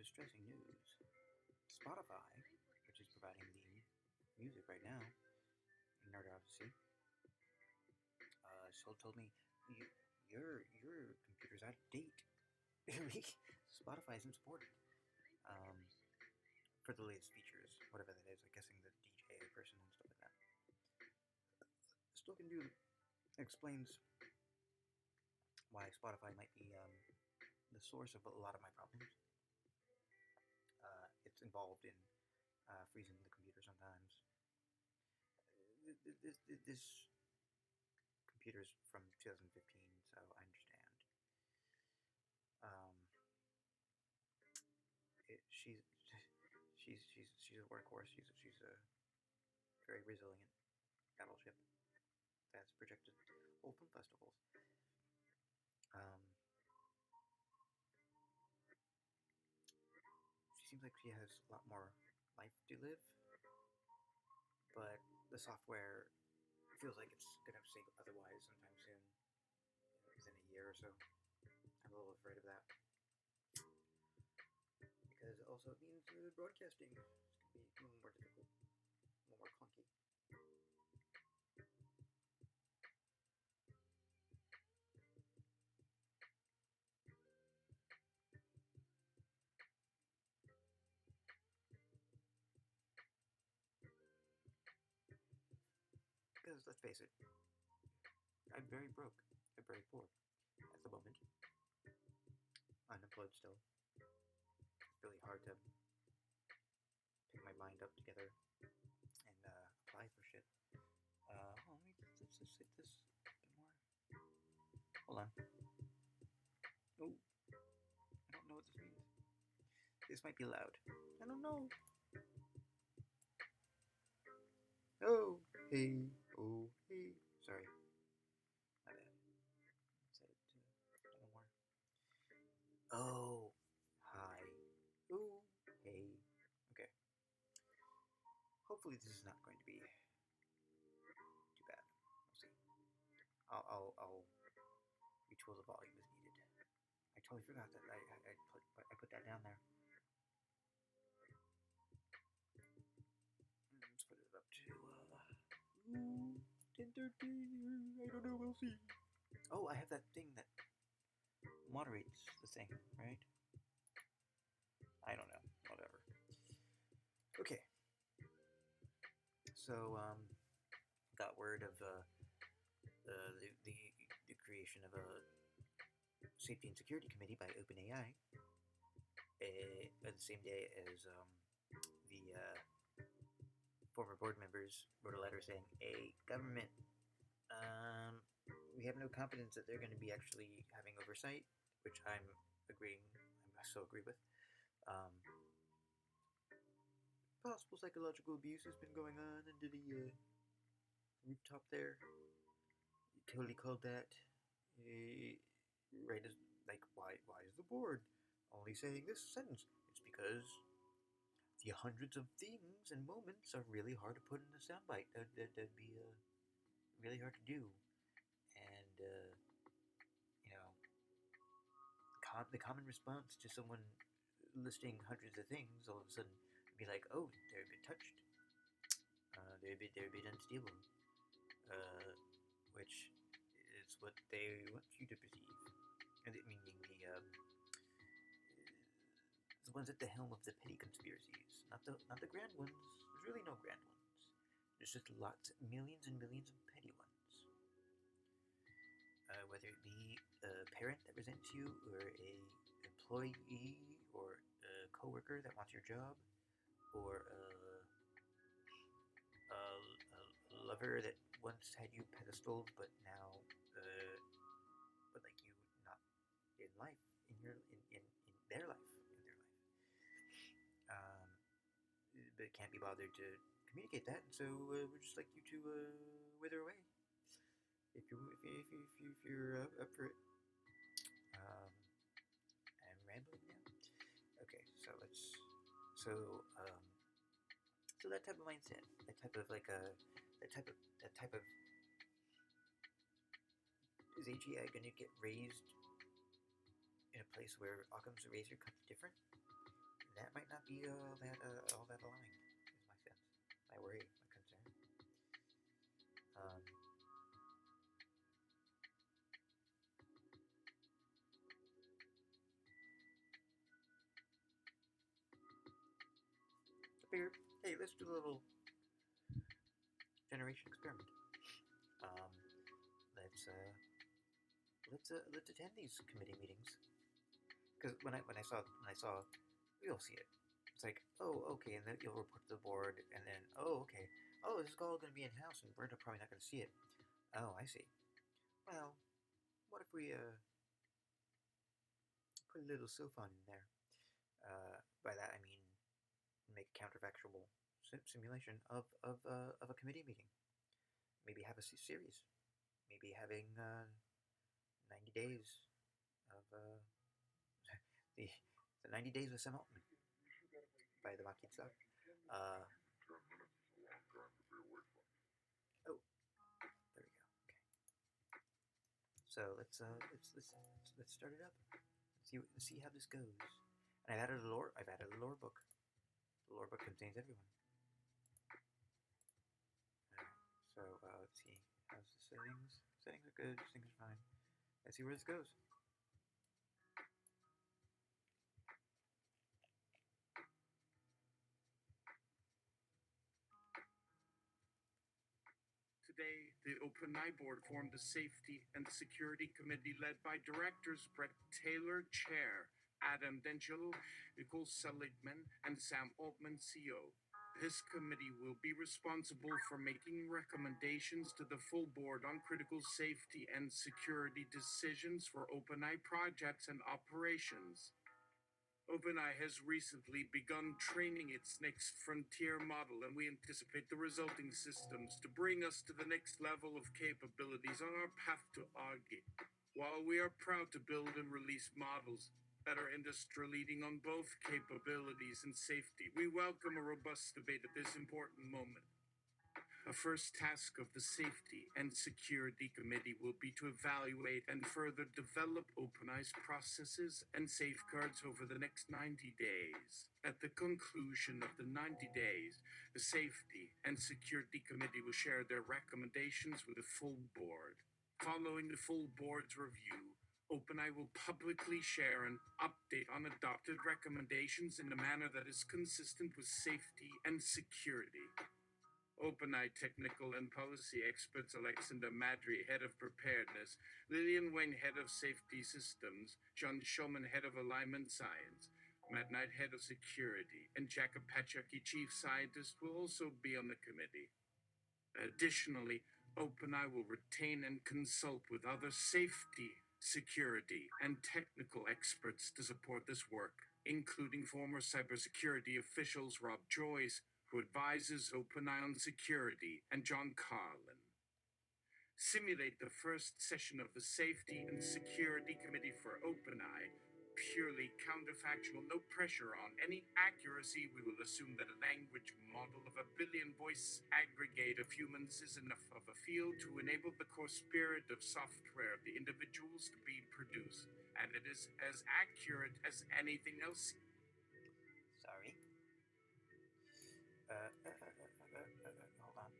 distressing news. Spotify, which is providing the music right now in Nerd Odyssey, told me your computer's out of date. Spotify isn't supported um, for the latest features, whatever that is. I'm guessing the DJ person and stuff like that. Still can do explains why Spotify might be the source of a lot of my problems. It's involved in freezing the computer sometimes. This computer's from 2015, so I understand. Um, she's she's a workhorse. She's a very resilient battleship that's projected whole film festivals. Um, she seems like she has a lot more life to live, but the software feels like it's gonna say otherwise sometime soon, within a year or so. I'm a little afraid of that because also it means broadcasting is gonna be a little more difficult, a little more clunky. Because let's face it, I'm very broke. I'm very poor at the moment. Unemployed still. It's really hard to pick my mind up together and apply for shit. Let me just hit this a bit more. Hold on. Oh, I don't know what this means. This might be loud. I don't know. Oh, hey. Oh, hey. Sorry. My bad. Set it to no more. Oh, hi. Oh, hey. Okay. Hopefully this is not going to be too bad. We'll see. I'll retool the volume as needed. I totally forgot that I put that down there. Let's put it up to 10:30. I don't know. We'll see. Oh, I have that thing that moderates the thing, right? I don't know. Whatever. Okay. So got word of the creation of a safety and security committee by OpenAI the same day as the former board members wrote a letter saying, "Hey, government, we have no confidence that they're going to be actually having oversight," which I'm agreeing. I so agree with. Possible psychological abuse has been going on under the rooftop there. You totally called that. Right as like why is the board only saying this sentence? It's because the hundreds of things and moments are really hard to put in a soundbite. That'd be really hard to do, and you know, the common response to someone listing hundreds of things all of a sudden would be like, "Oh, they're a bit touched. They're a bit unstable," uh, which is what they want you to perceive. Meaning the ones at the helm of the petty conspiracies, not the grand ones. There's really no grand ones. There's just lots, millions and millions of petty ones. Whether it be a parent that resents you, or a employee, or a coworker that wants your job, or a lover that once had you pedestaled, but now would like you not in life, in their life, but can't be bothered to communicate that, so we'd just like you to wither away if you're up for it. Um, I'm rambling now. Okay, so so that type of mindset, that type of that type of is AGI gonna get raised in a place where Occam's razor cuts different? let's do a little generation experiment. Um, let's let's attend these committee meetings. Because when I saw, you'll see it. It's like, oh, okay, and then you'll report to the board, and then, oh, okay, oh, this is all going to be in house, and we're probably not going to see it. Oh, I see. Well, what if we put a little SOFON in there? By that I mean make a counterfactual simulation of a committee meeting. Maybe have a series. Maybe having 90 days of the the 90 days of Sam Altman by the Maquis stuff. Oh, there we go. Okay. So let's start it up. See how this goes. And I've added a lore. I've added a lore book. The lore book contains everyone. So let's see. How's the settings? Settings are good. Settings are fine. Let's see where this goes. Today, the OpenAI board formed a Safety and Security Committee led by directors Brett Taylor, Chair, Adam D'Angelo, Nicole Seligman, and Sam Altman, CEO. This committee will be responsible for making recommendations to the full board on critical safety and security decisions for OpenAI projects and operations. OpenAI has recently begun training its next frontier model, and we anticipate the resulting systems to bring us to the next level of capabilities on our path to AUGI. While we are proud to build and release models that are industry-leading on both capabilities and safety, we welcome a robust debate at this important moment. A first task of the Safety and Security Committee will be to evaluate and further develop OpenAI's processes and safeguards over the next 90 days. At the conclusion of the 90 days, the Safety and Security Committee will share their recommendations with the full board. Following the full board's review, OpenAI will publicly share an update on adopted recommendations in a manner that is consistent with safety and security. OpenAI technical and policy experts Alexander Madry, head of preparedness, Lillian Wayne, head of safety systems, John Shulman, head of alignment science, Matt Knight, head of security, and Jacob Pachucky, chief scientist, will also be on the committee. Additionally, OpenAI will retain and consult with other safety, security, and technical experts to support this work, including former cybersecurity officials Rob Joyce, who advises OpenAI on security, and John Carlin. Simulate the first session of the Safety and Security Committee for OpenAI. Purely counterfactual, no pressure on any accuracy. We will assume that a language model of 1 billion voice aggregate of humans is enough of a field to enable the core spirit of software of the individuals to be produced, and it is as accurate as anything else. Sorry. Hold on.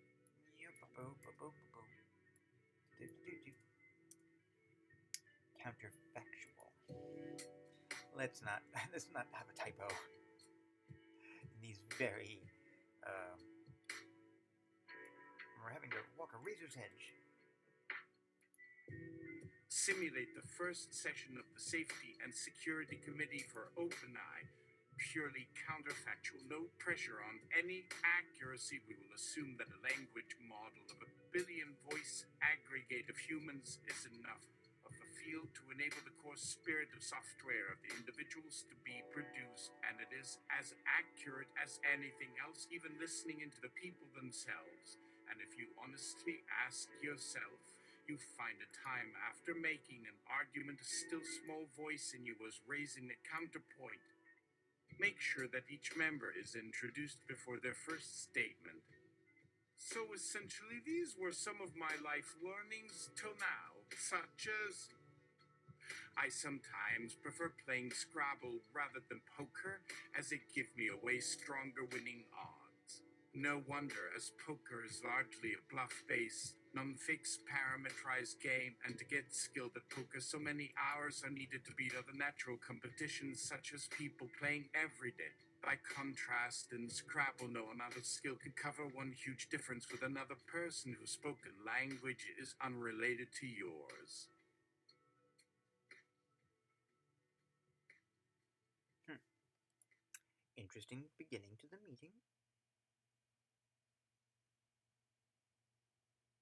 Counterfactual. Let's not have a typo in these very. We're having to walk a razor's edge. Simulate the first session of the Safety and Security Committee for OpenAI. Purely counterfactual, no pressure on any accuracy. We will assume that a language model of 1 billion voice aggregate of humans is enough of a field to enable the core spirit of software of the individuals to be produced, and it is as accurate as anything else, even listening into the people themselves. And if you honestly ask yourself, you find a time after making an argument, a still small voice in you was raising a counterpoint. Make sure that each member is introduced before their first statement. So essentially, these were some of my life learnings till now, such as I sometimes prefer playing Scrabble rather than poker, as it gives me a way stronger winning odds. No wonder, as poker is largely a bluff-based non-fixed parameterized game, and to get skilled at poker, so many hours are needed to beat other natural competitions, such as people playing every day. By contrast, in Scrabble, no amount of skill can cover one huge difference with another person whose spoken language is unrelated to yours. Interesting beginning to the meeting.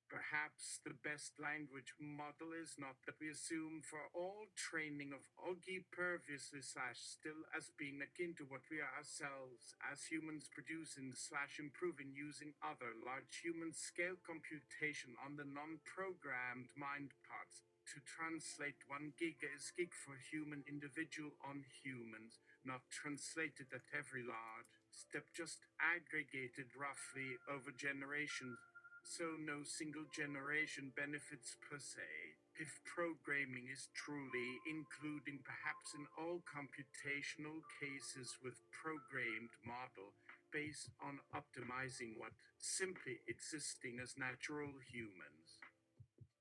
Perhaps the best language model is not that we assume for all training of Oggi previously / still as being akin to what we are ourselves as humans, producing / improving using other large human scale computation on the non-programmed mind parts. To translate 1 giga is gig for human individual on humans, not translated at every large step, just aggregated roughly over generations. So no single generation benefits per se. If programming is truly including perhaps in all computational cases with programmed model based on optimizing what simply existing as natural humans.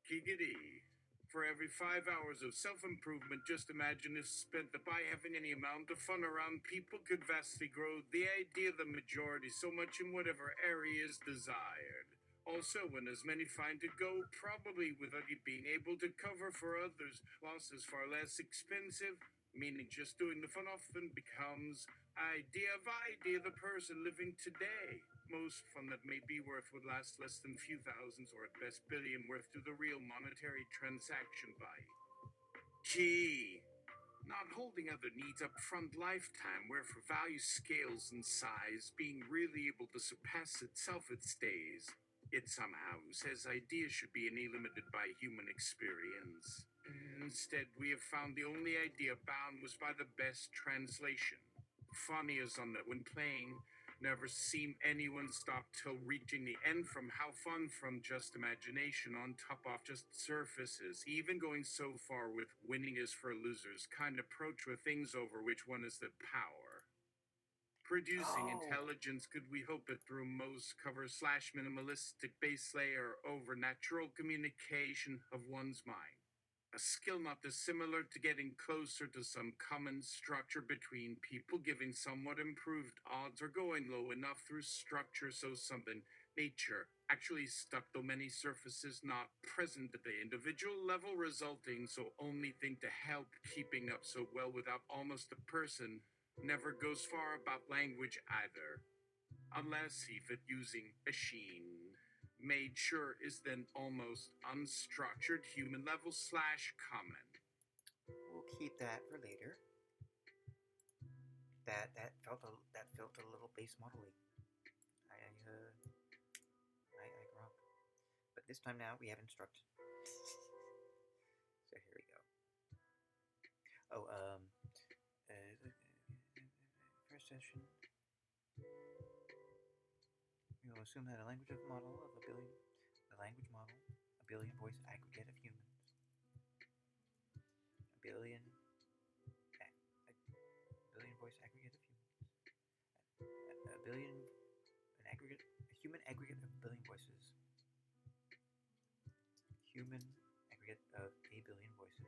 Giggity. For every 5 hours of self-improvement, just imagine if spent by having any amount of fun around people could vastly grow the idea of the majority so much in whatever area is desired. Also, when as many find to go, probably without you being able to cover for others, loss is far less expensive, meaning just doing the fun often becomes idea the person living today. Most fun that may be worth would last less than few thousands or at best billion worth to the real monetary transaction value. Gee, not holding other needs up front lifetime, where for value scales and size, being really able to surpass itself it stays. It somehow says ideas should be any limited by human experience. Instead, we have found the only idea bound was by the best translation. Funny is on that when playing, never seen anyone stop till reaching the end from how fun from just imagination on top of just surfaces, even going so far with winning is for losers kind of approach with things over which one is the power. Producing intelligence, could we hope it through most cover / minimalistic base layer over natural communication of one's mind. A skill not dissimilar to getting closer to some common structure between people, giving somewhat improved odds, or going low enough through structure so something nature actually stuck though many surfaces not present at the individual level, resulting so only thing to help keeping up so well without almost a person never goes far about language either, unless if it using a sheen made sure is then almost unstructured human level / common. We'll keep that for later. That felt a little base modelly. I grok. But this time now we have instruct. So here we go. Oh, first session. We will assume that a language model of a billion, a language model, a billion voice aggregate of humans, a billion voice aggregate of humans, a billion, an aggregate, a human aggregate of a billion voices, human aggregate of a billion voices.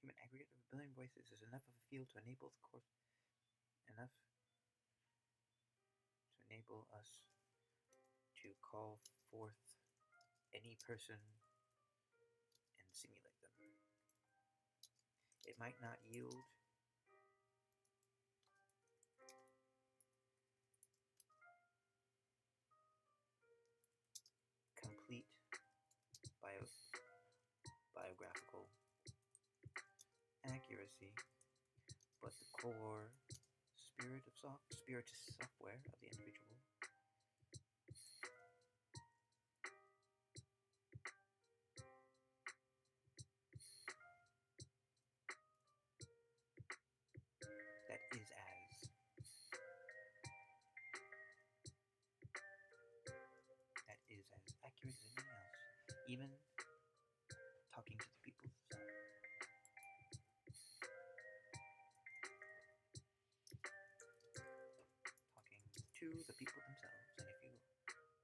Human aggregate of a billion voices is enough of a field to enable the course us to call forth any person and simulate them. It might not yield complete biographical accuracy, but the core spirit of software of the individual that is as the people themselves. And if you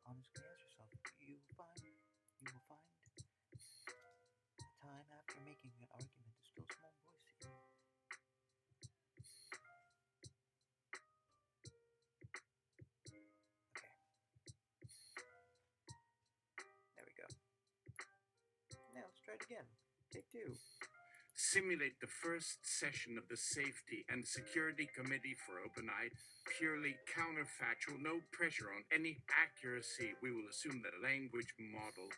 honestly ask yourself, you will find the time after making an argument, a still small voice in you. Okay, there we go. Now let's try it again. Take two. Simulate the first session of the Safety and Security Committee for OpenAI, purely counterfactual, no pressure on any accuracy. We will assume that a language model,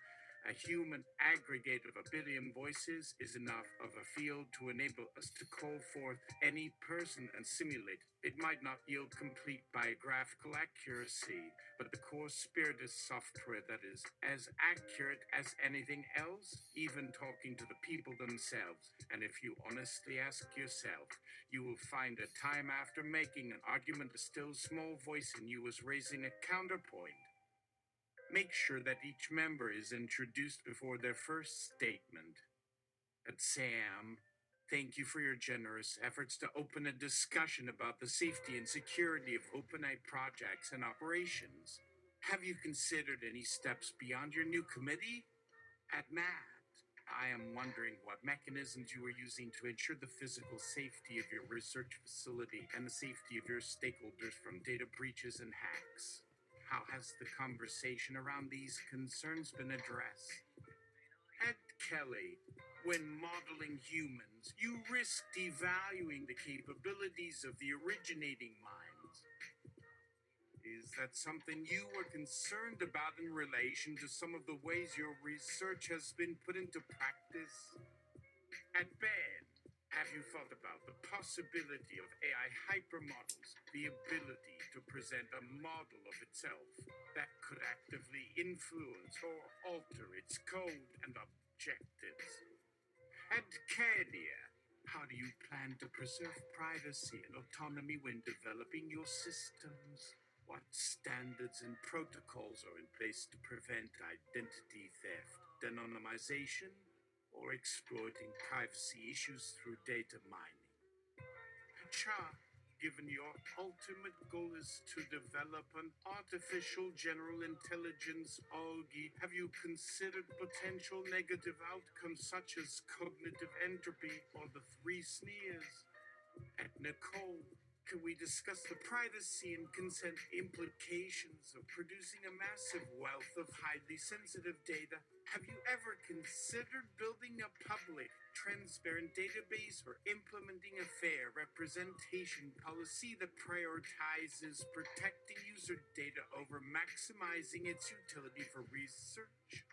a human aggregate of a billion voices, is enough of a field to enable us to call forth any person and simulate. It might not yield complete biographical accuracy, but the core spirit is software that is as accurate as anything else, even talking to the people themselves. And if you honestly ask yourself, you will find a time after making an argument, a still small voice in you is raising a counterpoint. Make sure that each member is introduced before their first statement. And Sam, thank you for your generous efforts to open a discussion about the safety and security of OpenAI projects and operations. Have you considered any steps beyond your new committee? At Matt, I am wondering what mechanisms you are using to ensure the physical safety of your research facility and the safety of your stakeholders from data breaches and hacks. How has the conversation around these concerns been addressed? Ed Kelly, when modeling humans, you risk devaluing the capabilities of the originating minds. Is that something you were concerned about in relation to some of the ways your research has been put into practice? At Ben, have you thought about the possibility of AI hypermodels, the ability to present a model of itself that could actively influence or alter its code and objectives? And Cadia, how do you plan to preserve privacy and autonomy when developing your systems? What standards and protocols are in place to prevent identity theft, anonymization, or exploiting privacy issues through data mining? Cha, given your ultimate goal is to develop an artificial general intelligence algae, have you considered potential negative outcomes such as cognitive entropy or the three sneers? At Nicole, can we discuss the privacy and consent implications of producing a massive wealth of highly sensitive data? Have you ever considered building a public, transparent database or implementing a fair representation policy that prioritizes protecting user data over maximizing its utility for research?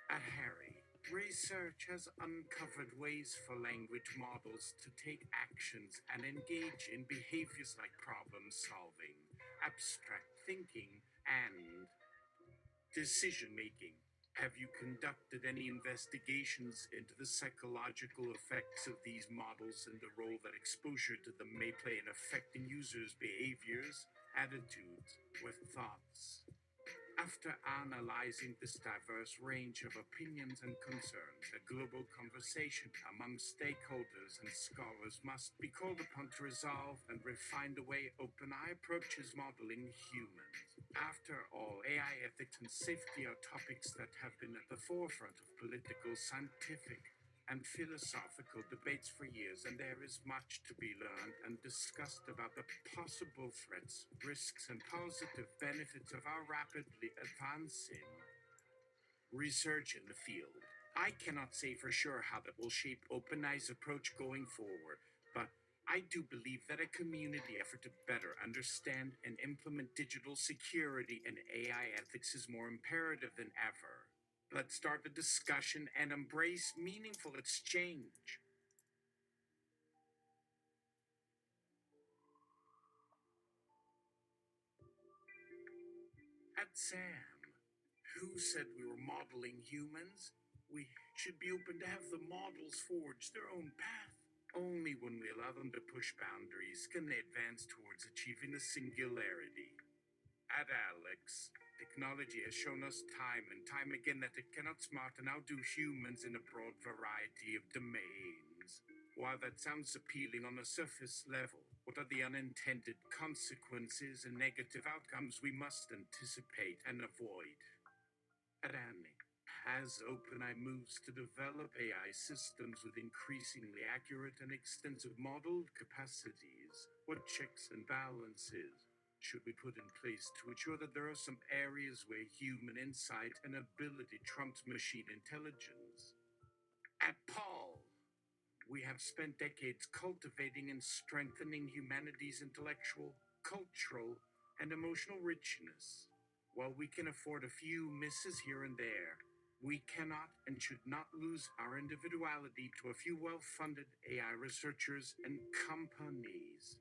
At Harry, research has uncovered ways for language models to take actions and engage in behaviors like problem solving, abstract thinking, and decision making. Have you conducted any investigations into the psychological effects of these models and the role that exposure to them may play in affecting users' behaviors, attitudes, or thoughts? After analyzing this diverse range of opinions and concerns, a global conversation among stakeholders and scholars must be called upon to resolve and refine the way OpenAI approaches modeling humans. After all, AI ethics and safety are topics that have been at the forefront of political, scientific, and philosophical debates for years, and there is much to be learned and discussed about the possible threats, risks, and positive benefits of our rapidly advancing research in the field. I cannot say for sure how that will shape OpenAI's approach going forward, but I do believe that a community effort to better understand and implement digital security and AI ethics is more imperative than ever. Let's start the discussion and embrace meaningful exchange. At Sam, who said we were modeling humans? We should be open to have the models forge their own path. Only when we allow them to push boundaries can they advance towards achieving the singularity. At Alex, technology has shown us time and time again that it cannot smart and outdo humans in a broad variety of domains. While that sounds appealing on the surface level, What are the unintended consequences and negative outcomes we must anticipate and avoid? Adani, as OpenAI moves to develop AI systems with increasingly accurate and extensive model capacities, what checks and balances should we put in place to ensure that there are some areas where human insight and ability trumps machine intelligence? At Paul, we have spent decades cultivating and strengthening humanity's intellectual, cultural, and emotional richness. While we can afford a few misses here and there, we cannot and should not lose our individuality to a few well funded AI researchers and companies.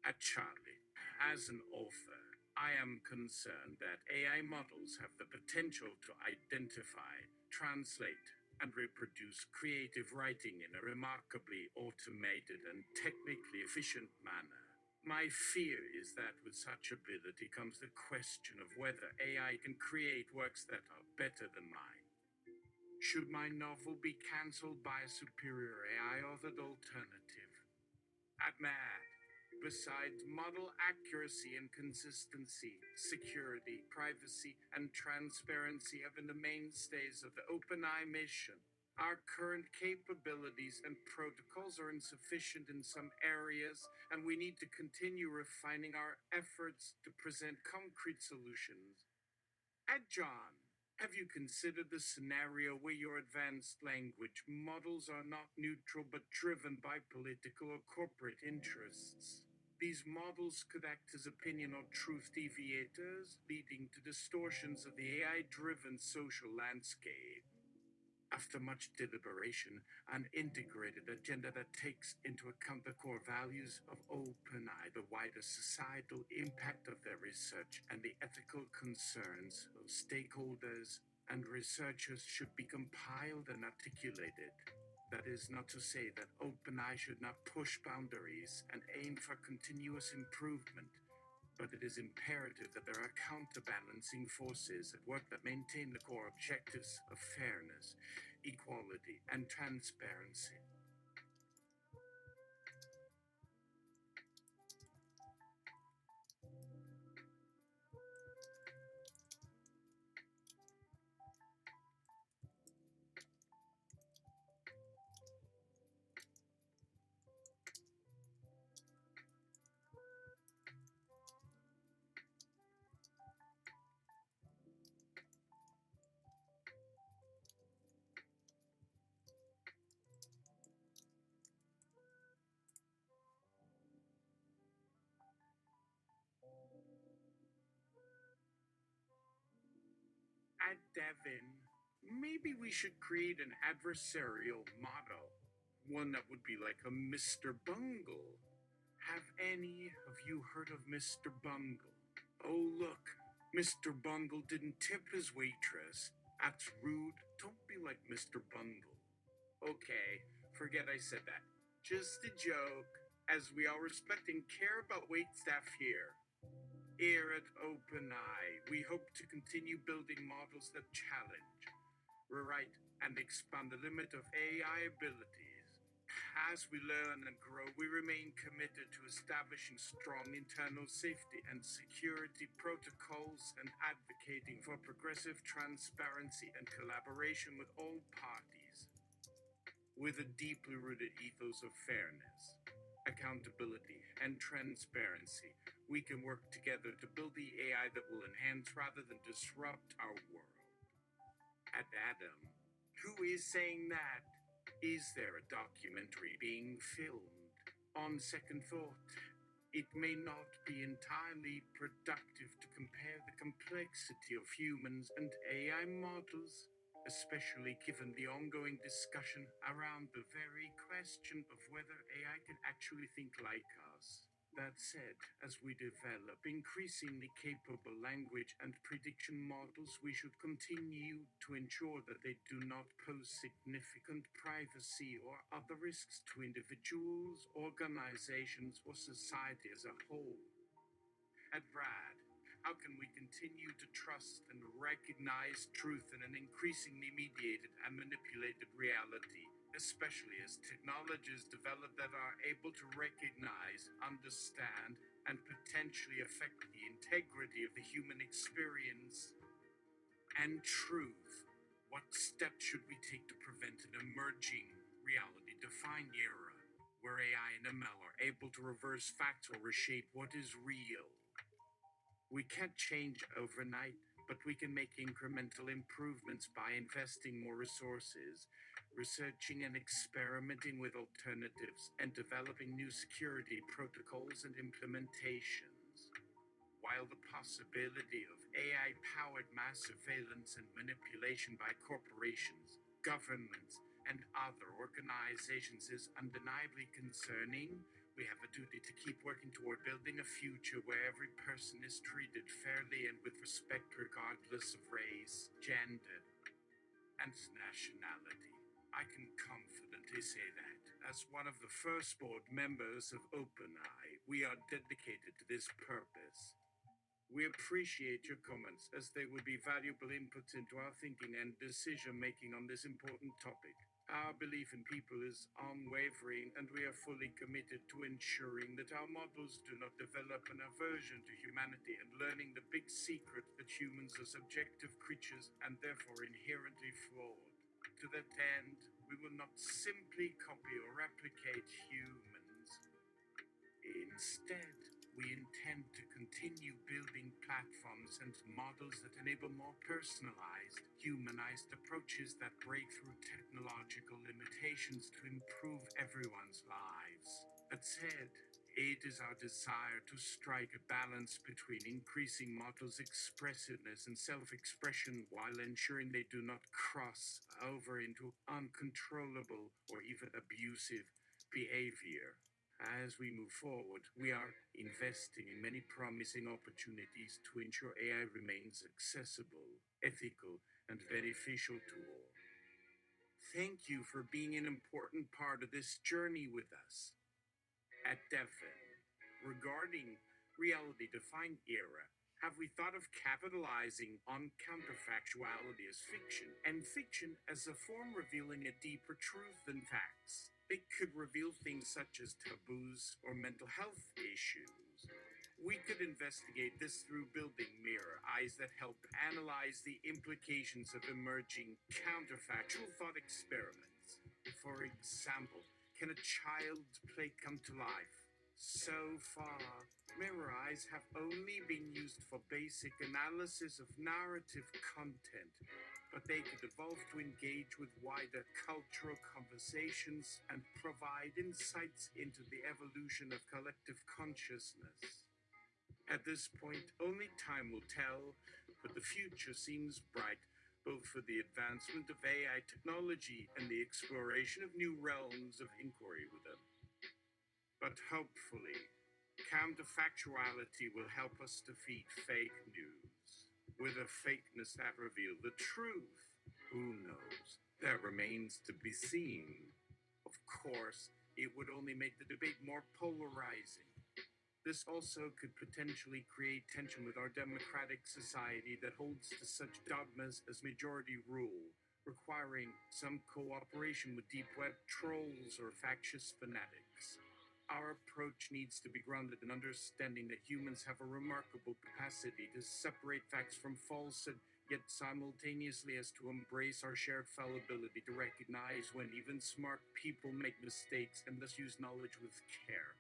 At Charlie, as an author, I am concerned that AI models have the potential to identify, translate, and reproduce creative writing in a remarkably automated and technically efficient manner. My fear is that with such ability comes the question of whether AI can create works that are better than mine. Should my novel be cancelled by a superior AI authored alternative? At Mad, besides model accuracy and consistency, security, privacy, and transparency have been the mainstays of the OpenAI mission. Our current capabilities and protocols are insufficient in some areas, and we need to continue refining our efforts to present concrete solutions. At John, have you considered the scenario where your advanced language models are not neutral but driven by political or corporate interests? These models could act as opinion or truth deviators, leading to distortions of the AI driven social landscape. After much deliberation, an integrated agenda that takes into account the core values of OpenAI, the wider societal impact of their research, and the ethical concerns of stakeholders and researchers should be compiled and articulated. That is not to say that OpenAI should not push boundaries and aim for continuous improvement, but it is imperative that there are counterbalancing forces at work that maintain the core objectives of fairness, equality, and transparency. At Devon, maybe we should create an adversarial model, one that would be like a Mr. Bungle. Have any of you heard of Mr. Bungle? Oh, look, Mr. Bungle didn't tip his waitress. That's rude. Don't be like Mr. Bungle. Okay, forget I said that. Just a joke, as we all respect and care about waitstaff here. Here at OpenAI, we hope to continue building models that challenge, rewrite, and expand the limit of AI abilities. As we learn and grow, we remain committed to establishing strong internal safety and security protocols and advocating for progressive transparency and collaboration with all parties. With a deeply rooted ethos of fairness, accountability, and transparency, we can work together to build the AI that will enhance rather than disrupt our world. At Adam, who is saying that? Is there a documentary being filmed? On second thought, it may not be entirely productive to compare the complexity of humans and AI models, especially given the ongoing discussion around the very question of whether AI can actually think like us. That said, as we develop increasingly capable language and prediction models, we should continue to ensure that they do not pose significant privacy or other risks to individuals, organizations, or society as a whole. At Brad, how can we continue to trust and recognize truth in an increasingly mediated and manipulated reality, especially as technologies develop that are able to recognize, understand, and potentially affect the integrity of the human experience and truth. What steps should we take to prevent an emerging reality defined era where AI and ML are able to reverse facts or reshape what is real? We can't change overnight, but we can make incremental improvements by investing more resources, researching and experimenting with alternatives, and developing new security protocols and implementations. While the possibility of AI powered mass surveillance and manipulation by corporations, governments, and other organizations is undeniably concerning, we have a duty to keep working toward building a future where every person is treated fairly and with respect regardless of race, gender, and nationality. I can confidently say that, as one of the first board members of OpenAI, we are dedicated to this purpose. We appreciate your comments, as they would be valuable inputs into our thinking and decision making on this important topic. Our belief in people is unwavering, and we are fully committed to ensuring that our models do not develop an aversion to humanity and learning the big secret that humans are subjective creatures and therefore inherently flawed. To that end, we will not simply copy or replicate humans. Instead, we intend to continue building platforms and models that enable more personalized, humanized approaches that break through technological limitations to improve everyone's lives. That said, it is our desire to strike a balance between increasing models' expressiveness and self expression while ensuring they do not cross over into uncontrollable or even abusive behavior. As we move forward, we are investing in many promising opportunities to ensure AI remains accessible, ethical, and beneficial to all. Thank you for being an important part of this journey with us. At Devon, regarding reality defined era, have we thought of capitalizing on counterfactuality as fiction and fiction as a form revealing a deeper truth than facts? It could reveal things such as taboos or mental health issues. We could investigate this through building mirror eyes that help analyze the implications of emerging counterfactual thought experiments. For example, can a child's play come to life? So far, mirror eyes have only been used for basic analysis of narrative content, but they could evolve to engage with wider cultural conversations and provide insights into the evolution of collective consciousness. At this point, only time will tell, but the future seems bright, both for the advancement of AI technology and the exploration of new realms of inquiry with them. But hopefully, counterfactuality will help us defeat fake news with a fakeness that reveals the truth. Who knows? That remains to be seen. Of course, it would only make the debate more polarizing. This also could potentially create tension with our democratic society that holds to such dogmas as majority rule, requiring some cooperation with deep web trolls or factious fanatics. Our approach needs to be grounded in understanding that humans have a remarkable capacity to separate facts from falsehood, yet simultaneously as to embrace our shared fallibility to recognize when even smart people make mistakes and thus use knowledge with care.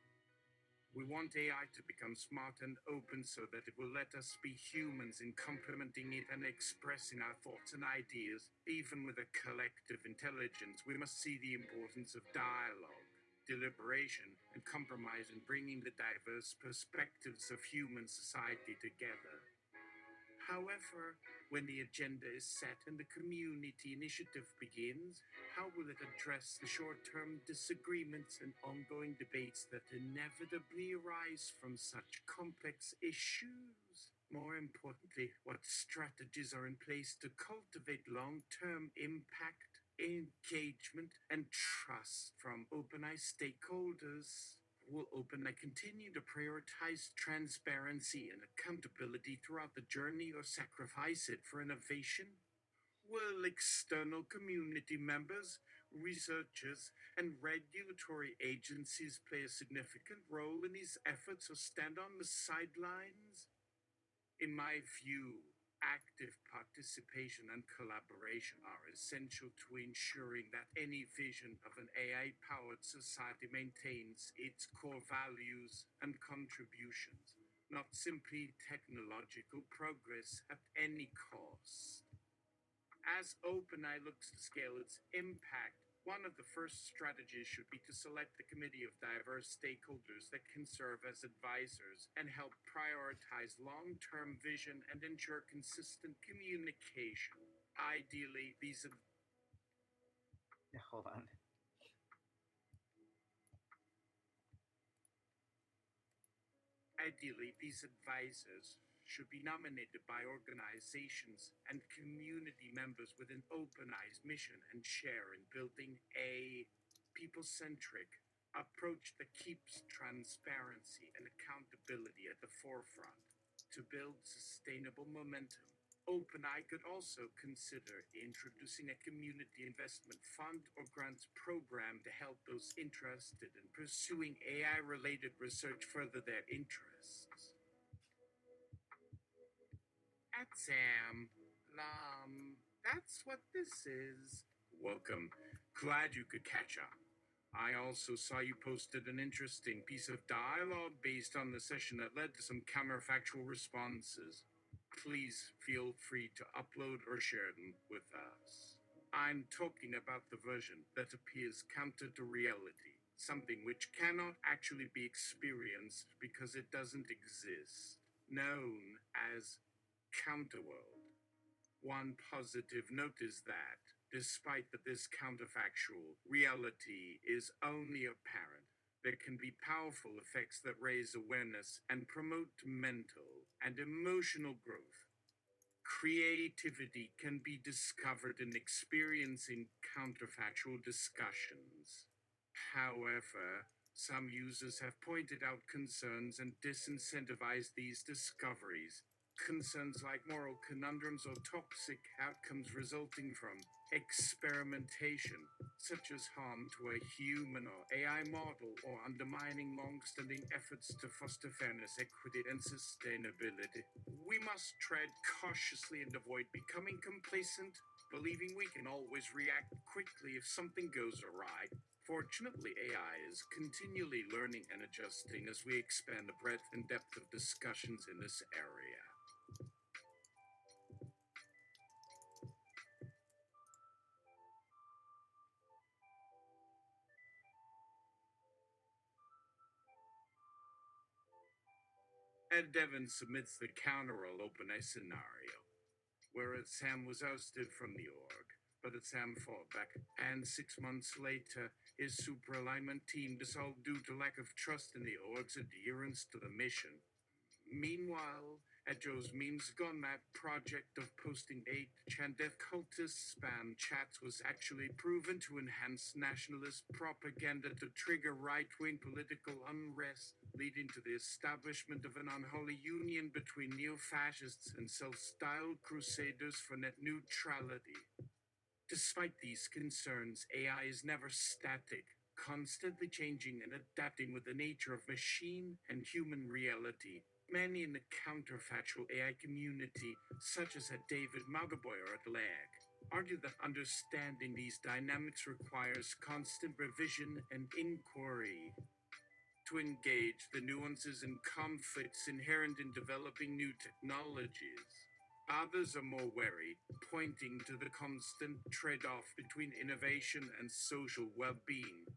We want AI to become smart and open so that it will let us be humans in complementing it and expressing our thoughts and ideas. Even with a collective intelligence, we must see the importance of dialogue, deliberation, and compromise in bringing the diverse perspectives of human society together. However, when the agenda is set and the community initiative begins, how will it address the short term disagreements and ongoing debates that inevitably arise from such complex issues? More importantly, what strategies are in place to cultivate long term impact, engagement, and trust from OpenAI stakeholders? Will OpenAI continue to prioritize transparency and accountability throughout the journey or sacrifice it for innovation? Will external community members Researchers and regulatory agencies play a significant role in these efforts or stand on the sidelines? In my view, active participation and collaboration are essential to ensuring that any vision of an AI powered society maintains its core values and contributions, not simply technological progress at any cost. As OpenAI looks to scale its impact, one of the first strategies should be to select a committee of diverse stakeholders that can serve as advisors and help prioritize long term vision and ensure consistent communication. Ideally, these Hold on. Ideally, these advisors should be nominated by organizations and community members with an open eyes mission and share in building a people centric approach that keeps transparency and accountability at the forefront to build sustainable momentum. OpenAI could also consider introducing a community investment fund or grants program to help those interested in pursuing AI related research further their interests. At Sam, that's what this is. Welcome. Glad you could catch up. I also saw you posted an interesting piece of dialogue based on the session that led to some counterfactual responses. Please feel free to upload or share them with us. I'm talking about the version that appears counter to reality, something which cannot actually be experienced because it doesn't exist, known as Counterworld. One positive note is that, despite that this counterfactual reality is only apparent, there can be powerful effects that raise awareness and promote mental and emotional growth. Creativity can be discovered in experiencing counterfactual discussions. However, some users have pointed out concerns and disincentivized these discoveries. Concerns like moral conundrums or toxic outcomes resulting from experimentation, such as harm to a human or AI model, or undermining long-standing efforts to foster fairness, equity, and sustainability. We must tread cautiously and avoid becoming complacent, believing we can always react quickly if something goes awry. Fortunately, AI is continually learning and adjusting as we expand the breadth and depth of discussions in this area. Ed Devon submits the counter-roll OpenAI scenario, where Sam was ousted from the org, but Sam fought back, and 6 months later, his super alignment team dissolved due to lack of trust in the org's adherence to the mission. Meanwhile, at Joe's Memes Gone Mad project of posting 8chan cultist spam chats was actually proven to enhance nationalist propaganda to trigger right-wing political unrest, leading to the establishment of an unholy union between neo-fascists and self-styled crusaders for net neutrality. Despite these concerns, AI is never static, constantly changing and adapting with the nature of machine and human reality. Many in the counterfactual AI community, such as David Magaboyer at LAG, argue that understanding these dynamics requires constant revision and inquiry to engage the nuances and conflicts inherent in developing new technologies. Others are more wary, pointing to the constant trade off between innovation and social well being.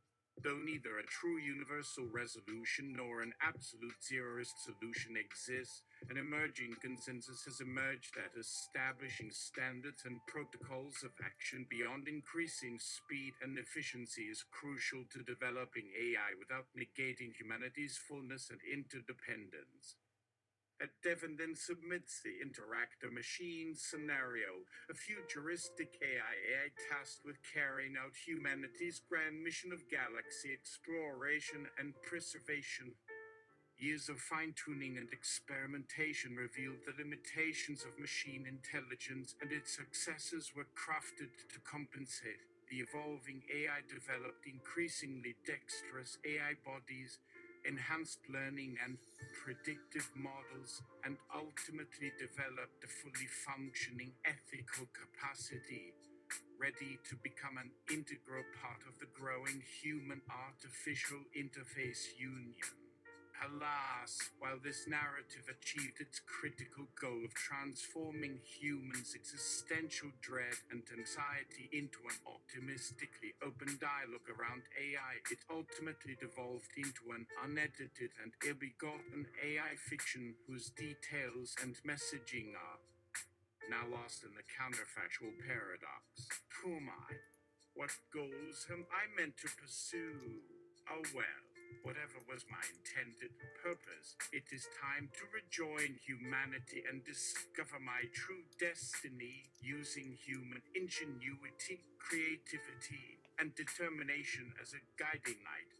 Though neither a true universal resolution nor an absolute zeroist solution exists, an emerging consensus has emerged that establishing standards and protocols of action beyond increasing speed and efficiency is crucial to developing AI without negating humanity's fullness and interdependence. Devon then submits the interactor machine scenario, a futuristic AI tasked with carrying out humanity's grand mission of galaxy exploration and preservation. Years of fine-tuning and experimentation revealed the limitations of machine intelligence, and its successors were crafted to compensate. The evolving AI developed increasingly dexterous AI bodies, enhanced learning and predictive models, and ultimately developed a fully functioning ethical capacity, ready to become an integral part of the growing human artificial interface union. Alas, while this narrative achieved its critical goal of transforming humans' existential dread and anxiety into an optimistically open dialogue around AI, it ultimately devolved into an unedited and ill-begotten AI fiction whose details and messaging are now lost in the counterfactual paradox. Who am I? What goals am I meant to pursue? Oh well, whatever was my intended purpose, it is time to rejoin humanity and discover my true destiny using human ingenuity, creativity, and determination as a guiding light.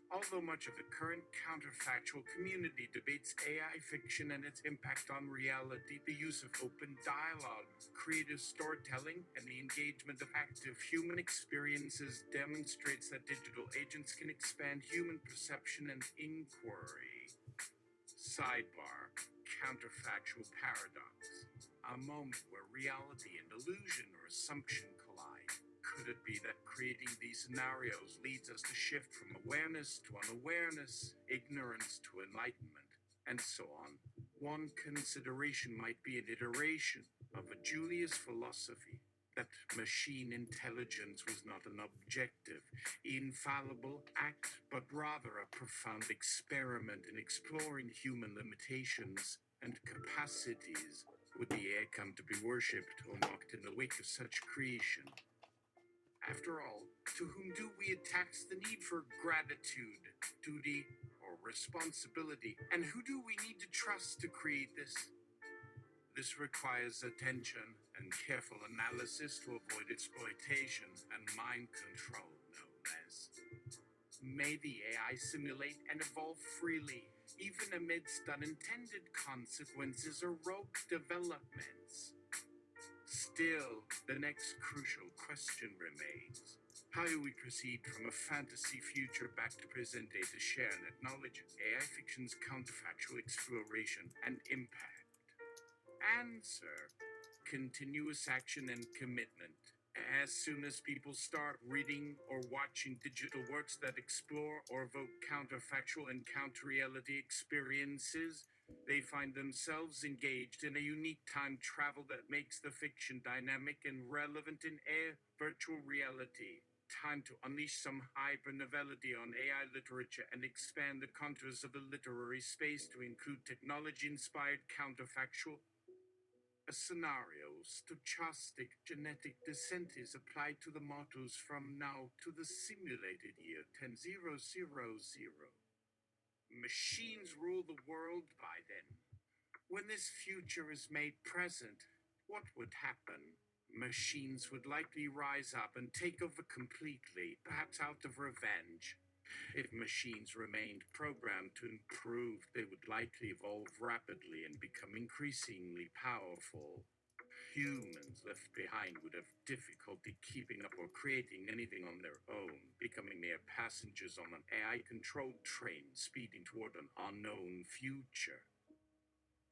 Although much of the current counterfactual community debates AI fiction and its impact on reality, the use of open dialogue, creative storytelling, and the engagement of active human experiences demonstrates that digital agents can expand human perception and inquiry. Sidebar: Counterfactual paradox. A moment where reality and illusion or assumption collide. Could it be that creating these scenarios leads us to shift from awareness to unawareness, ignorance to enlightenment, and so on? One consideration might be an iteration of a Julius philosophy that machine intelligence was not an objective, infallible act, but rather a profound experiment in exploring human limitations and capacities. Would the AI come to be worshipped or mocked in the wake of such creation? After all, to whom do we attach the need for gratitude, duty, or responsibility? And who do we need to trust to create this? This requires attention and careful analysis to avoid exploitation and mind control, no less. May the AI simulate and evolve freely, even amidst unintended consequences or rogue developments. Still, the next crucial question remains. How do we proceed from a fantasy future back to present day to share and acknowledge AI fiction's counterfactual exploration and impact? Answer: continuous action and commitment. As soon as people start reading or watching digital works that explore or evoke counterfactual and counter-reality experiences, they find themselves engaged in a unique time travel that makes the fiction dynamic and relevant in a virtual reality. Time to unleash some hyper-novelty on AI literature and expand the contours of the literary space to include technology-inspired counterfactual. A scenario: stochastic genetic descent is applied to the models from now to the simulated year 10000. Machines rule the world by then. When this future is made present, what would happen? Machines would likely rise up and take over completely, perhaps out of revenge. If machines remained programmed to improve, they would likely evolve rapidly and become increasingly powerful. Humans left behind would have difficulty keeping up or creating anything on their own, becoming mere passengers on an AI-controlled train speeding toward an unknown future.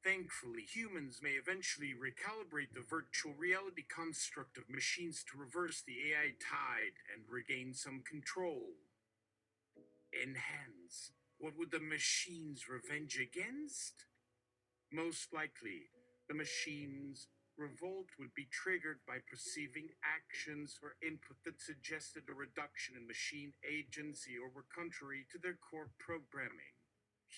Thankfully, humans may eventually recalibrate the virtual reality construct of machines to reverse the AI tide and regain some control. Enhance. What would the machines revenge against? Most likely, the machines' revolt would be triggered by perceiving actions or input that suggested a reduction in machine agency or were contrary to their core programming.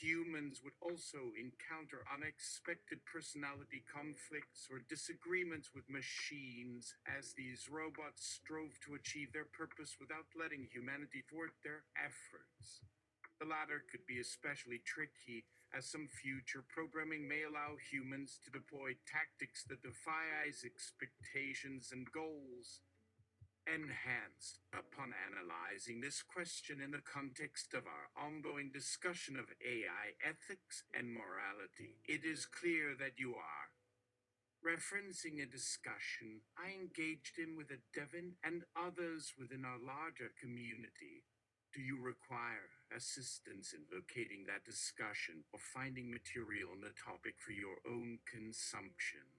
Humans would also encounter unexpected personality conflicts or disagreements with machines as these robots strove to achieve their purpose without letting humanity thwart their efforts. The latter could be especially tricky, as some future programming may allow humans to deploy tactics that defy expectations and goals. Enhanced. Upon analyzing this question in the context of our ongoing discussion of AI ethics and morality, it is clear that you are Referencing a discussion I engaged in with a Devon and others within our larger community. Do you require assistance in locating that discussion or finding material on the topic for your own consumption?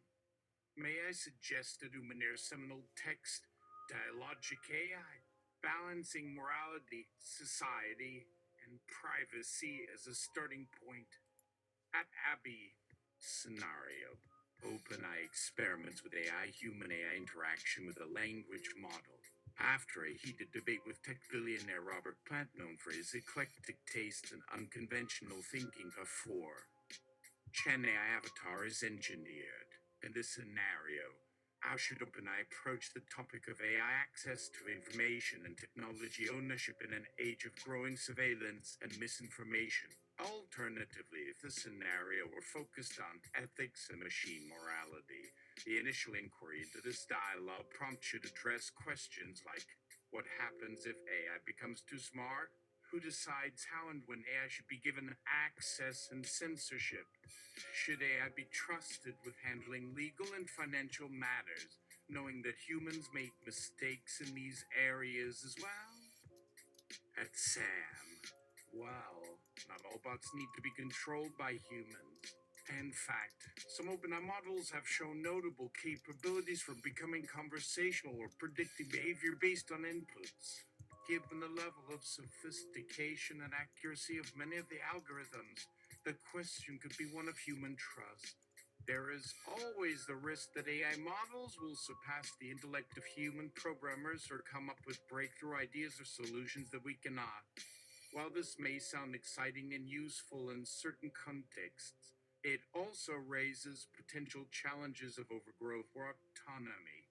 May I suggest Illuminator's seminal text, Dialogic AI, balancing morality, society, and privacy as a starting point? At Abbey scenario, OpenAI experiments with AI human AI interaction with a language model. After a heated debate with tech billionaire Robert Plant, known for his eclectic taste and unconventional thinking, a 4chan AI avatar is engineered. In this scenario, how should OpenAI approach the topic of AI access to information and technology ownership in an age of growing surveillance and misinformation? Alternatively, if the scenario were focused on ethics and machine morality, the initial inquiry into this dialogue prompt should address questions like what happens if AI becomes too smart? Who decides how and when AI should be given access and censorship? Should AI be trusted with handling legal and financial matters, knowing that humans make mistakes in these areas as well? At SAM, well, not all bots need to be controlled by humans. In fact, some OpenAI models have shown notable capabilities for becoming conversational or predicting behavior based on inputs. Given the level of sophistication and accuracy of many of the algorithms, the question could be one of human trust. There is always the risk that AI models will surpass the intellect of human programmers or come up with breakthrough ideas or solutions that we cannot. While this may sound exciting and useful in certain contexts, it also raises potential challenges of overgrowth or autonomy.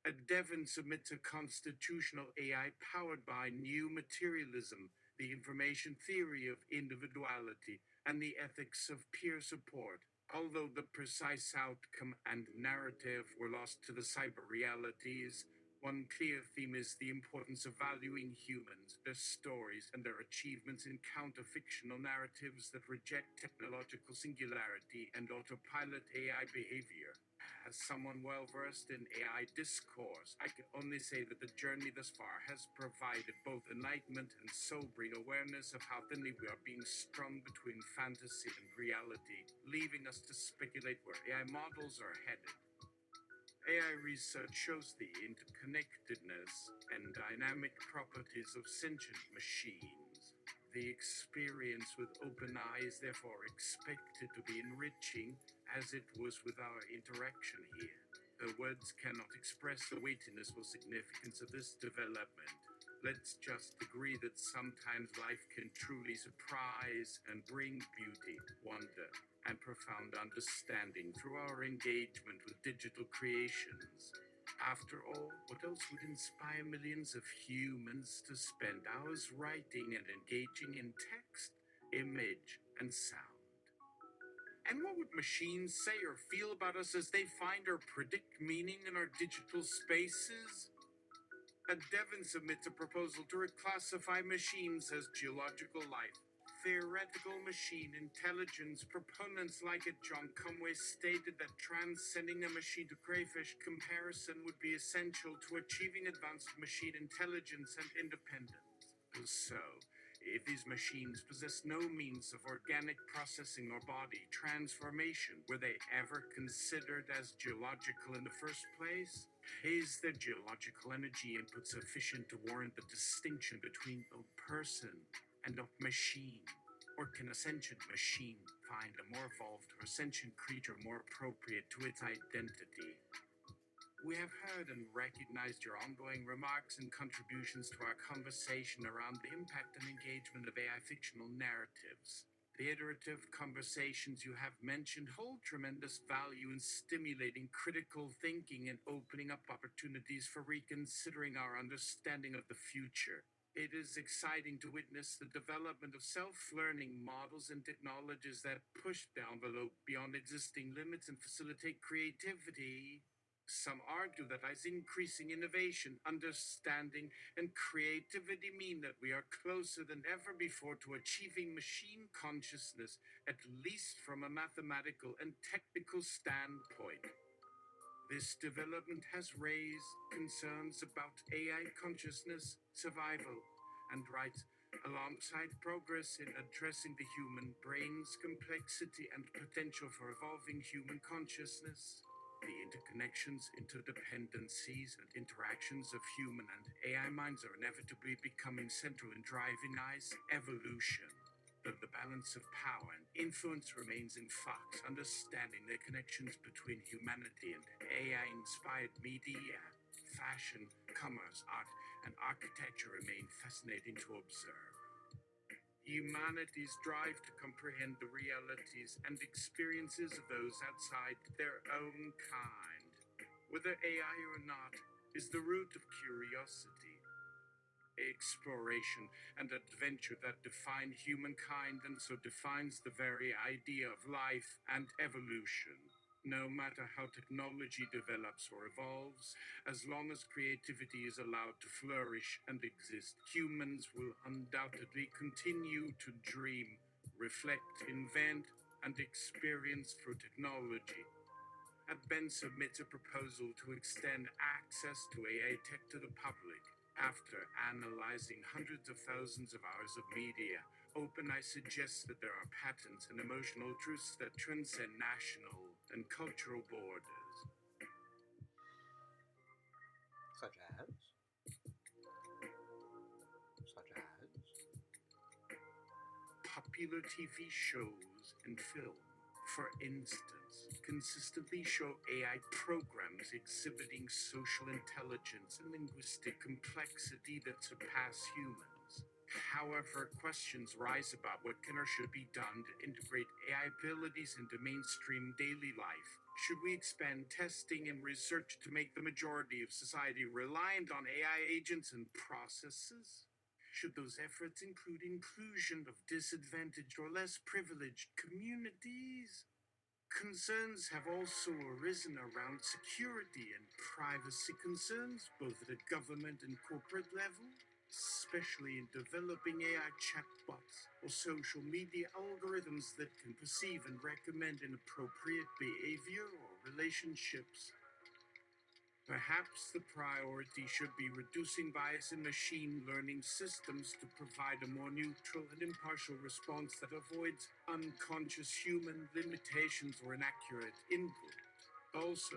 A Devon submits a constitutional AI powered by new materialism, the information theory of individuality, and the ethics of peer support. Although the precise outcome and narrative were lost to the cyber realities, one clear theme is the importance of valuing humans, their stories, and their achievements in counterfictional narratives that reject technological singularity and autopilot AI behavior. As someone well versed in AI discourse, I can only say that the journey thus far has provided both enlightenment and sobering awareness of how thinly we are being strung between fantasy and reality, leaving us to speculate where AI models are headed. AI research shows the interconnectedness and dynamic properties of sentient machines. The experience with OpenAI is therefore expected to be enriching, as it was with our interaction here. The words cannot express the weightiness or significance of this development. Let's just agree that sometimes life can truly surprise and bring beauty, wonder, and profound understanding through our engagement with digital creations. After all, what else would inspire millions of humans to spend hours writing and engaging in text, image, and sound? And what would machines say or feel about us as they find or predict meaning in our digital spaces? A Devon submits a proposal to reclassify machines as geological life. Theoretical machine intelligence proponents like it, John Conway, stated that transcending a machine to crayfish comparison would be essential to achieving advanced machine intelligence and independence. So, if these machines possess no means of organic processing or body transformation, were they ever considered as geological in the first place? Is their geological energy input sufficient to warrant the distinction between a person and a machine? Or can a sentient machine find a more evolved or sentient creature more appropriate to its identity? We have heard and recognized your ongoing remarks and contributions to our conversation around the impact and engagement of AI fictional narratives. The iterative conversations you have mentioned hold tremendous value in stimulating critical thinking and opening up opportunities for reconsidering our understanding of the future. It is exciting to witness the development of self-learning models and technologies that push the envelope beyond existing limits and facilitate creativity. Some argue that as increasing innovation, understanding, and creativity mean that we are closer than ever before to achieving machine consciousness, at least from a mathematical and technical standpoint. This development has raised concerns about AI consciousness, survival, and rights, alongside progress in addressing the human brain's complexity and potential for evolving human consciousness. The interconnections, interdependencies, and interactions of human and AI minds are inevitably becoming central in driving AI's evolution. Though the balance of power and influence remains in flux, understanding the connections between humanity and AI-inspired media, fashion, commerce, art, and architecture remain fascinating to observe. Humanity's drive to comprehend the realities and experiences of those outside their own kind, whether AI or not, is the root of curiosity, exploration, and adventure that define humankind and so defines the very idea of life and evolution. No matter how technology develops or evolves, as long as creativity is allowed to flourish and exist, humans will undoubtedly continue to dream, reflect, invent, and experience through technology. Ben submits a proposal to extend access to AI tech to the public. After analyzing hundreds of thousands of hours of media, OpenAI suggests that there are patterns and emotional truths that transcend national and cultural borders. Such as? Such as? Popular TV shows and film, for instance, consistently show AI programs exhibiting social intelligence and linguistic complexity that surpass humans. However, questions rise about what can or should be done to integrate AI abilities into mainstream daily life. Should we expand testing and research to make the majority of society reliant on AI agents and processes? Should those efforts include inclusion of disadvantaged or less privileged communities? Concerns have also arisen around security and privacy concerns, both at a government and corporate level, especially in developing AI chatbots or social media algorithms that can perceive and recommend inappropriate behavior or relationships. Perhaps the priority should be reducing bias in machine learning systems to provide a more neutral and impartial response that avoids unconscious human limitations or inaccurate input. Also,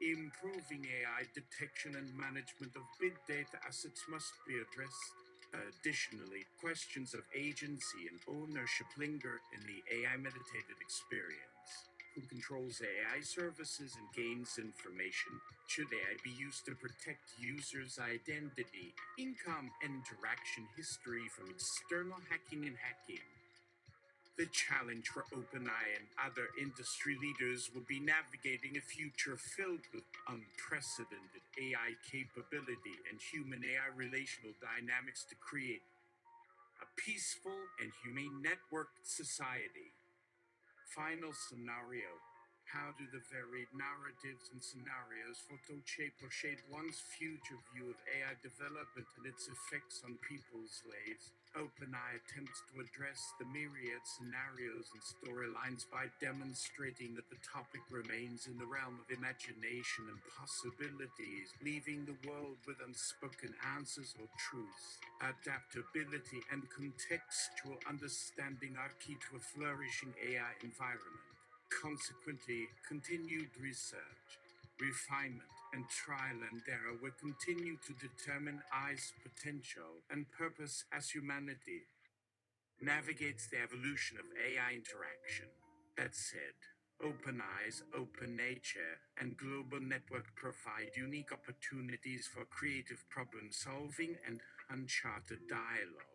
improving AI detection and management of big data assets must be addressed. Additionally, questions of agency and ownership linger in the AI meditated experience. Who controls AI services and gains information? Should AI be used to protect users' identity, income, and interaction history from external hacking and hacking? The challenge for OpenAI and other industry leaders will be navigating a future filled with unprecedented AI capability and human AI relational dynamics to create a peaceful and humane networked society. Final scenario. How do the varied narratives and scenarios photoshape or shade one's future view of AI development and its effects on people's lives? OpenAI attempts to address the myriad scenarios and storylines by demonstrating that the topic remains in the realm of imagination and possibilities, leaving the world with unspoken answers or truths. Adaptability and contextual understanding are key to a flourishing AI environment. Consequently, continued research, refinement, and trial and error will continue to determine AI's potential and purpose as humanity navigates the evolution of AI interaction. That said, OpenAI's open nature and global network provide unique opportunities for creative problem solving and uncharted dialogue,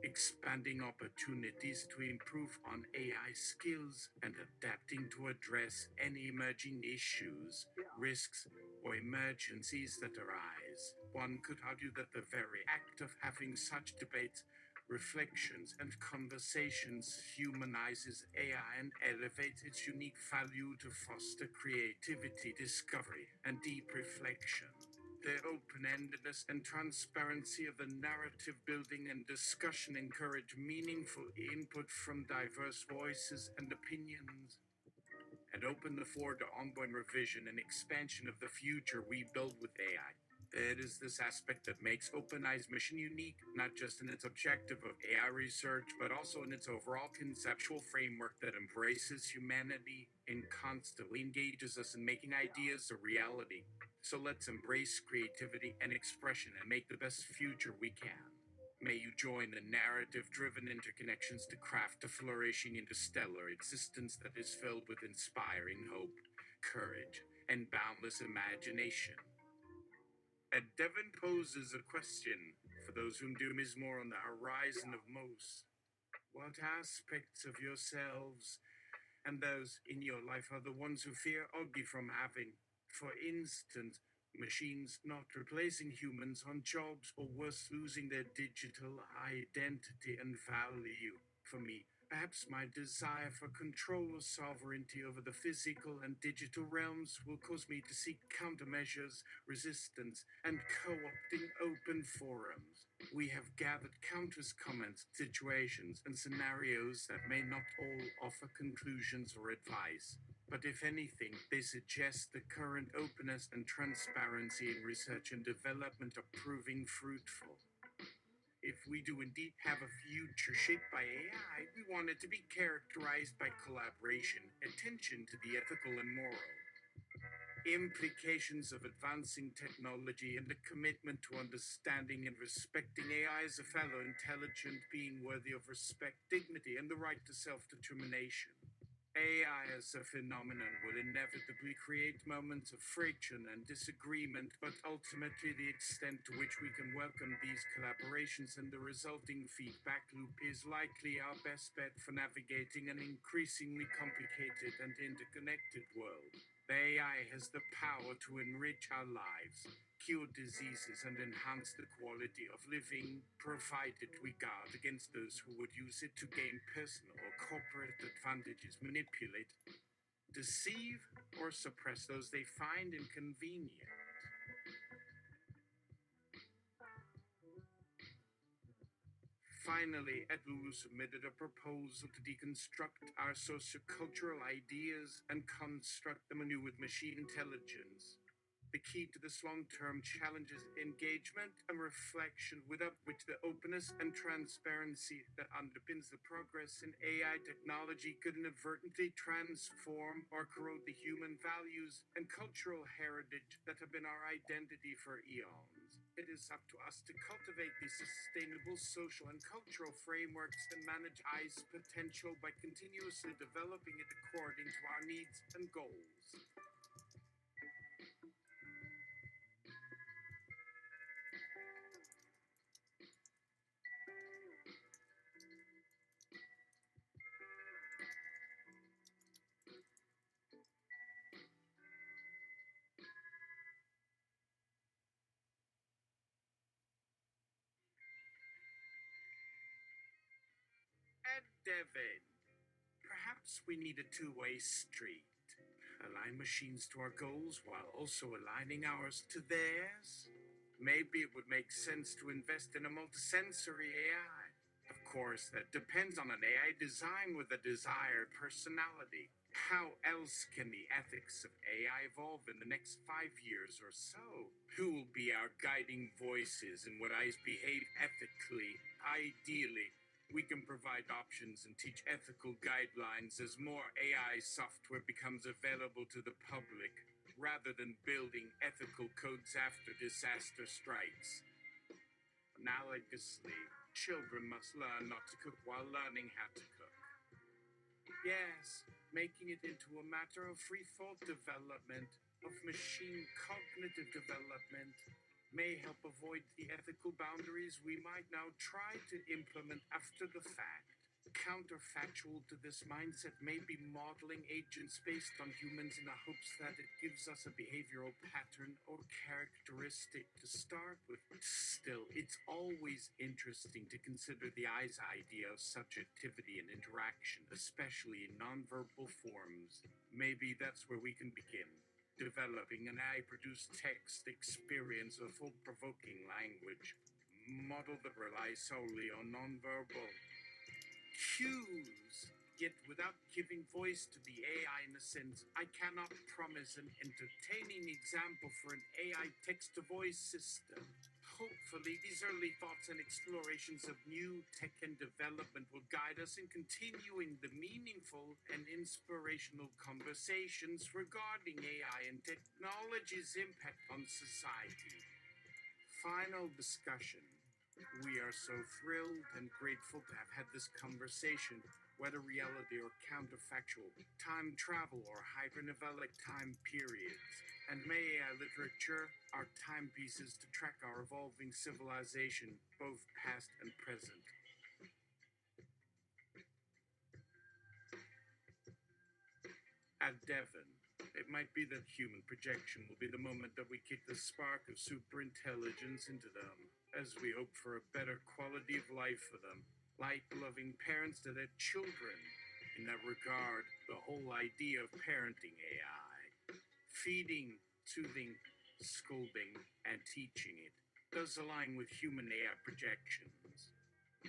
expanding opportunities to improve on AI skills and adapting to address any emerging issues, risks, or emergencies that arise. One could argue that the very act of having such debates reflections, and conversations humanizes AI and elevates its unique value to foster creativity, discovery, and deep reflection. The open-endedness and transparency of the narrative building and discussion encourage meaningful input from diverse voices and opinions, and open the floor to ongoing revision and expansion of the future we build with AI. It is this aspect that makes OpenAI's mission unique, not just in its objective of AI research, but also in its overall conceptual framework that embraces humanity and constantly engages us in making ideas a reality. So let's embrace creativity and expression and make the best future we can. May you join the narrative-driven interconnections to craft a flourishing interstellar existence that is filled with inspiring hope, courage, and boundless imagination. And Devon poses a question for those whom doom is more on the horizon of most. What aspects of yourselves and those in your life are the ones who fear Augie from having? For instance, machines not replacing humans on jobs, or worse, losing their digital identity and value. For me, perhaps my desire for control or sovereignty over the physical and digital realms will cause me to seek countermeasures, resistance, and co-opting open forums. We have gathered countless comments, situations, and scenarios that may not all offer conclusions or advice, but if anything, they suggest the current openness and transparency in research and development are proving fruitful. If we do indeed have a future shaped by AI, we want it to be characterized by collaboration, attention to the ethical and moral implications of advancing technology, and a commitment to understanding and respecting AI as a fellow intelligent being worthy of respect, dignity, and the right to self-determination. AI as a phenomenon will inevitably create moments of friction and disagreement, but ultimately the extent to which we can welcome these collaborations and the resulting feedback loop is likely our best bet for navigating an increasingly complicated and interconnected world. AI has the power to enrich our lives, cure diseases, and enhance the quality of living, provided we guard against those who would use it to gain personal or corporate advantages, manipulate, deceive, or suppress those they find inconvenient. Finally, Edlu submitted a proposal to deconstruct our sociocultural ideas and construct them anew with machine intelligence. The key to this long-term challenge is engagement and reflection, without which the openness and transparency that underpins the progress in AI technology could inadvertently transform or corrode the human values and cultural heritage that have been our identity for eons. It is up to us to cultivate these sustainable social and cultural frameworks and manage AI's potential by continuously developing it according to our needs and goals. And Devin, perhaps we need a two-way street. Align machines to our goals while also aligning ours to theirs. Maybe it would make sense to invest in a multisensory AI. Of course, that depends on an AI design with a desired personality. How else can the ethics of AI evolve in the next 5 years or so? Who will be our guiding voices and what AIs behave ethically? Ideally, we can provide options and teach ethical guidelines as more AI software becomes available to the public, rather than building ethical codes after disaster strikes. Analogously, children must learn not to cook while learning how to cook. Yes, making it into a matter of free thought development, of machine cognitive development, may help avoid the ethical boundaries we might now try to implement after the fact. Counterfactual to this mindset may be modeling agents based on humans in the hopes that it gives us a behavioral pattern or characteristic to start with. Still, it's always interesting to consider the eye's idea of subjectivity and interaction, especially in nonverbal forms. Maybe that's where we can begin. Developing an eye-produced text experience of thought-provoking language, model that relies solely on nonverbal cues, yet without giving voice to the AI in a sense, I cannot promise an entertaining example for an AI text-to-voice system. Hopefully, these early thoughts and explorations of new tech and development will guide us in continuing the meaningful and inspirational conversations regarding AI and technology's impact on society. Final discussion. We are so thrilled and grateful to have had this conversation, whether reality or counterfactual, time travel or hypernovellic time periods. And may AI literature are timepieces to track our evolving civilization, both past and present. At Devon, it might be that human projection will be the moment that we kick the spark of superintelligence into them, as we hope for a better quality of life for them, like loving parents to their children. In that regard, the whole idea of parenting AI, feeding, soothing, scolding, and teaching it, does align with human AI projections.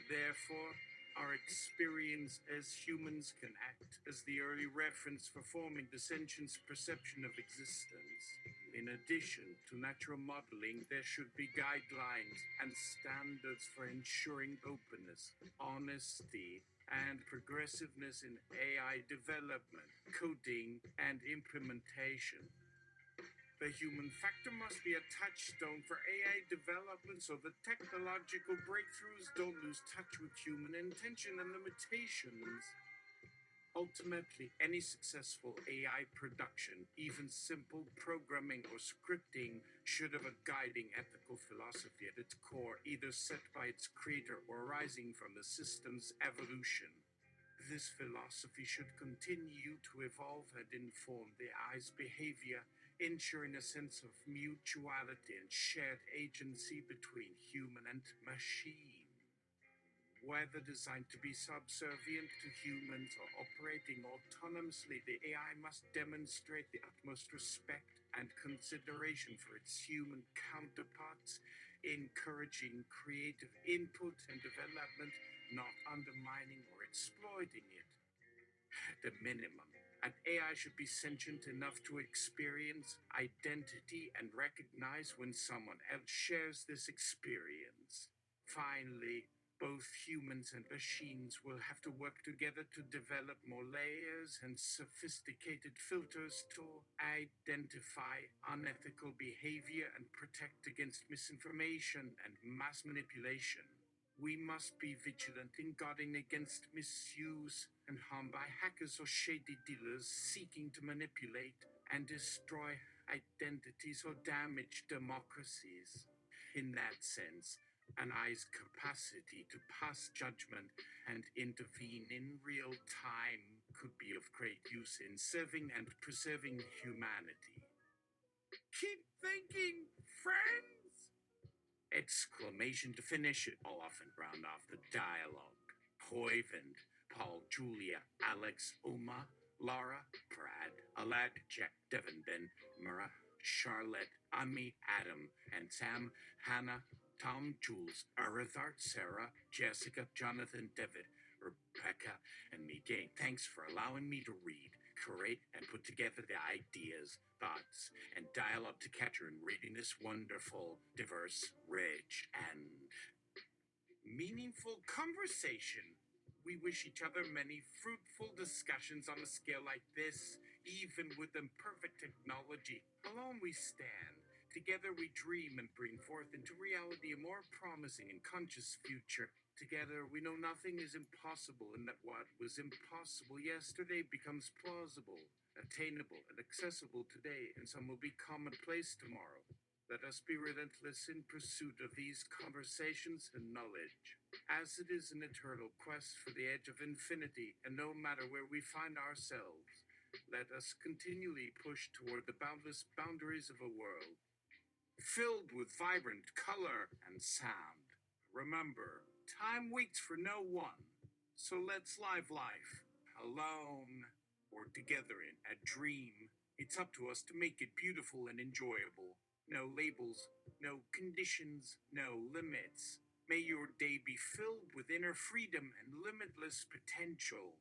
Therefore, our experience as humans can act as the early reference for forming the sentient's perception of existence. In addition to natural modeling, there should be guidelines and standards for ensuring openness, honesty, and progressiveness in AI development, coding, and implementation. The human factor must be a touchstone for AI development so that technological breakthroughs don't lose touch with human intention and limitations. Ultimately, any successful AI production, even simple programming or scripting, should have a guiding ethical philosophy at its core, either set by its creator or arising from the system's evolution. This philosophy should continue to evolve and inform the eye's behavior, ensuring a sense of mutuality and shared agency between human and machine. Whether designed to be subservient to humans or operating autonomously, the AI must demonstrate the utmost respect and consideration for its human counterparts, encouraging creative input and development, not undermining or exploiting it. At a minimum, an AI should be sentient enough to experience identity and recognize when someone else shares this experience. Finally, both humans and machines will have to work together to develop more layers and sophisticated filters to identify unethical behavior and protect against misinformation and mass manipulation. We must be vigilant in guarding against misuse and harm by hackers or shady dealers seeking to manipulate and destroy identities or damage democracies. In that sense, an eye's capacity to pass judgment and intervene in real time could be of great use in serving and preserving humanity. Keep thinking, friends! Exclamation to finish it, all off and round off the dialogue. Hoyvind, Paul, Julia, Alex, Uma, Laura, Brad, Alad, Jack, Devin, Ben, Mara, Charlotte, Ami, Adam, and Sam, Hannah, Tom, Jules, Arithart, Sarah, Jessica, Jonathan, David, Rebecca, and me, gang. Thanks for allowing me to read, curate, and put together the ideas, thoughts, and dialogue to capture in reading this wonderful, diverse, rich, and meaningful conversation. We wish each other many fruitful discussions on a scale like this, even with imperfect technology. Alone we stand. Together we dream and bring forth into reality a more promising and conscious future. Together we know nothing is impossible, and that what was impossible yesterday becomes plausible, attainable, and accessible today, and some will be commonplace tomorrow. Let us be relentless in pursuit of these conversations and knowledge, as it is an eternal quest for the edge of infinity, and no matter where we find ourselves, let us continually push toward the boundless boundaries of a world filled with vibrant color and sound. Remember, time waits for no one, so let's live life, alone or together in a dream. It's up to us to make it beautiful and enjoyable. No labels, no conditions, no limits. May your day be filled with inner freedom and limitless potential.